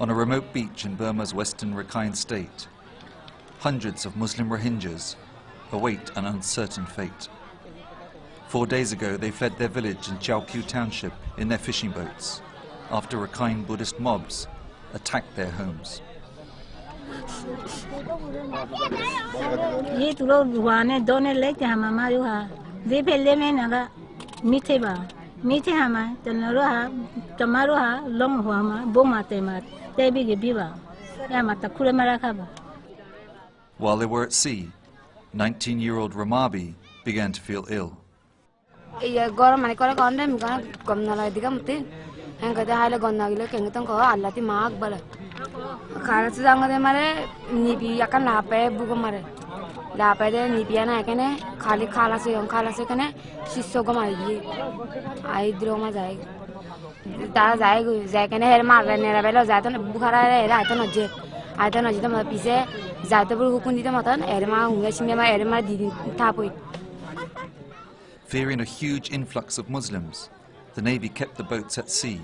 On a remote beach in Burma's western Rakhine state, hundreds of Muslim Rohingyas await an uncertain fate. 4 days ago, they fled their village in Chao Pyu township in their fishing boats after Rakhine Buddhist mobs attacked their homes. While they were at sea, 19-year-old Ramabi began to feel ill. Fearing a huge influx of Muslims, the Navy kept the boats at sea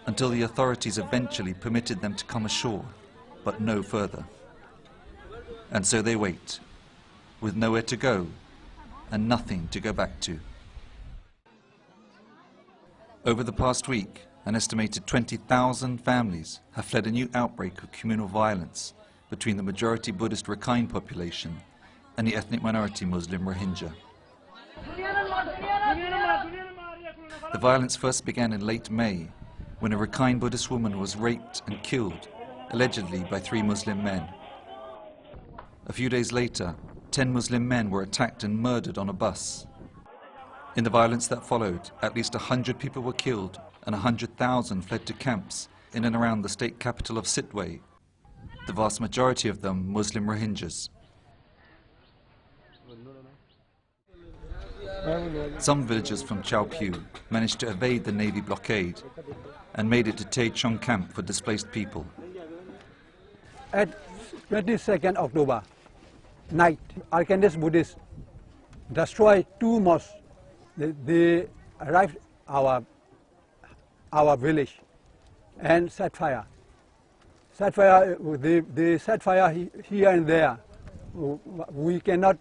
until the authorities eventually permitted them to come ashore, but no further. And so they wait, with nowhere to go and nothing to go back to. Over the past week, an estimated 20,000 families have fled a new outbreak of communal violence between the majority Buddhist Rakhine population and the ethnic minority Muslim Rohingya. The violence first began in late May, when a Rakhine Buddhist woman was raped and killed, allegedly by 3 Muslim men. A few days later, 10 Muslim men were attacked and murdered on a bus. In the violence that followed, at least 100 people were killed and 100,000 fled to camps in and around the state capital of Sittwe, the vast majority of them Muslim Rohingyas. Some villagers from Chao Pyu managed to evade the Navy blockade and made it to Tay Chong camp for displaced people. At 22nd October night, Arkhangelsk Buddhists destroyed 2 mosques. They arrived our village and set fire. They set fire here and there. We cannot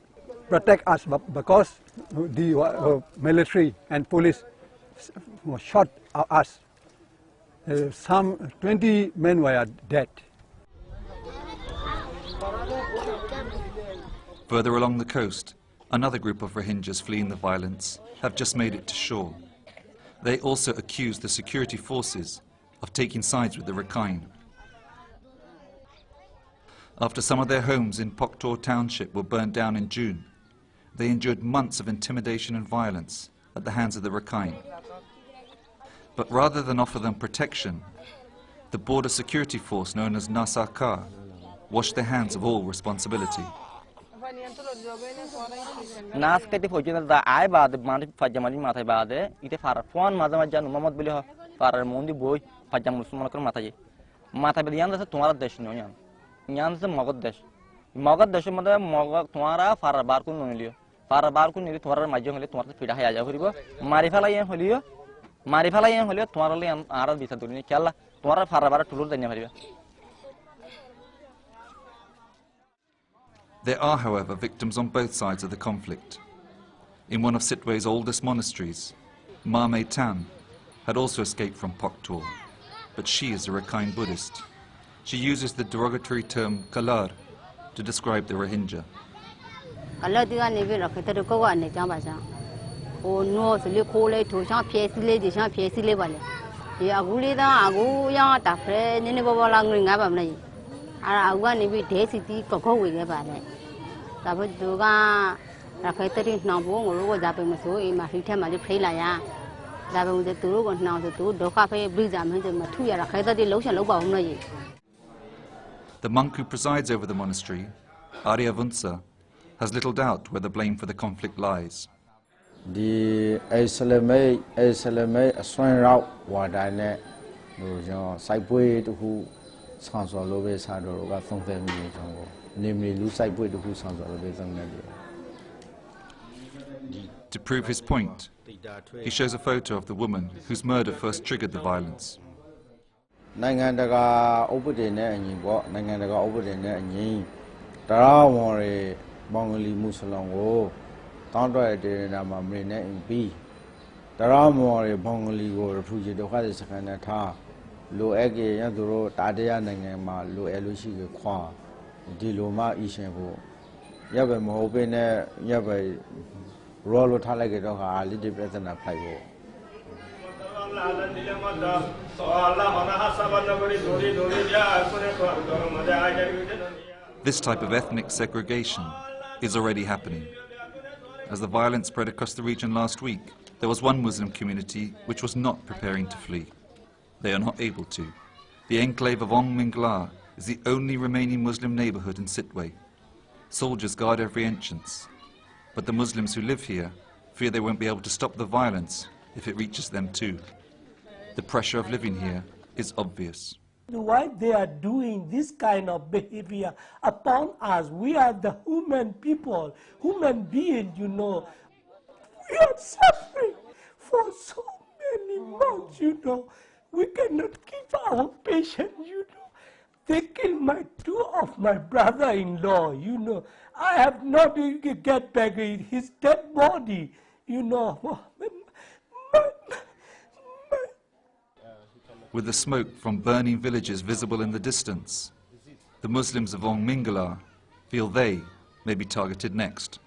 protect us because the military and police shot us. Some 20 men were dead. Further along the coast, another group of Rohingyas fleeing the violence have just made it to shore. They also accuse the security forces of taking sides with the Rakhine. After some of their homes in Poktor township were burned down in June, they endured months of intimidation and violence at the hands of the Rakhine. But rather than offer them protection, the border security force known as Nasaka washed their hands of all responsibility. There are, however, victims on both sides of the conflict. In one of Sittwe's oldest monasteries, Ma Mei Tan had also escaped from Poktor, but she is a Rakhine Buddhist. She uses the derogatory term Kalar to describe the Rohingya. The monk who presides over the monastery, Arya Vunsa, has little doubt where the blame for the conflict lies. The Islamite Aswan Rao Wadane, Saipui who sounds all over Sado, got something namely Lusaipui who sounds all over. To prove his point, he shows a photo of the woman whose murder first triggered the violence. နိုင်ငံတကာဥပဒေနဲ့အညီပေါ့နိုင်ငံတကာဥပဒေနဲ့အညီတရားဝင်တွေဘင်္ဂလီမွတ်စလင်ကိုတောင်းတတဲ့နေရာမှာမင်းနဲ့အင်ပြီးတရားဝင်တွေဘင်္ဂလီကို refugee ဒုက္ခသည်စခန်းနဲ့ထားလိုအပ်ကြရသူတို့တာတရားနိုင်ငံမှာလိုအပ်လို့ရှိကြခွာဒီလိုမှအရှင်ဖို့ရပ်ပဲမဟုတ်ပဲနဲ့ရပ်ပဲရောလို့ထားလိုက်ကြတော့ဟာလိတိပြဿနာဖိုက်ဖို့ This type of ethnic segregation is already happening. As the violence spread across the region last week, there was one Muslim community which was not preparing to flee. They are not able to. The enclave of Ong Mingla is the only remaining Muslim neighborhood in Sitwe. Soldiers guard every entrance, but the Muslims who live here fear they won't be able to stop the violence if it reaches them too. The pressure of living here is obvious. Why they are doing this kind of behavior upon us? We are the human people, human beings, you know. We are suffering for so many months, you know. We cannot keep our patience, you know. They killed two of my brother-in-law, you know. I have not even get back his dead body, you know. With the smoke from burning villages visible in the distance, the Muslims of Ong Mingala feel they may be targeted next.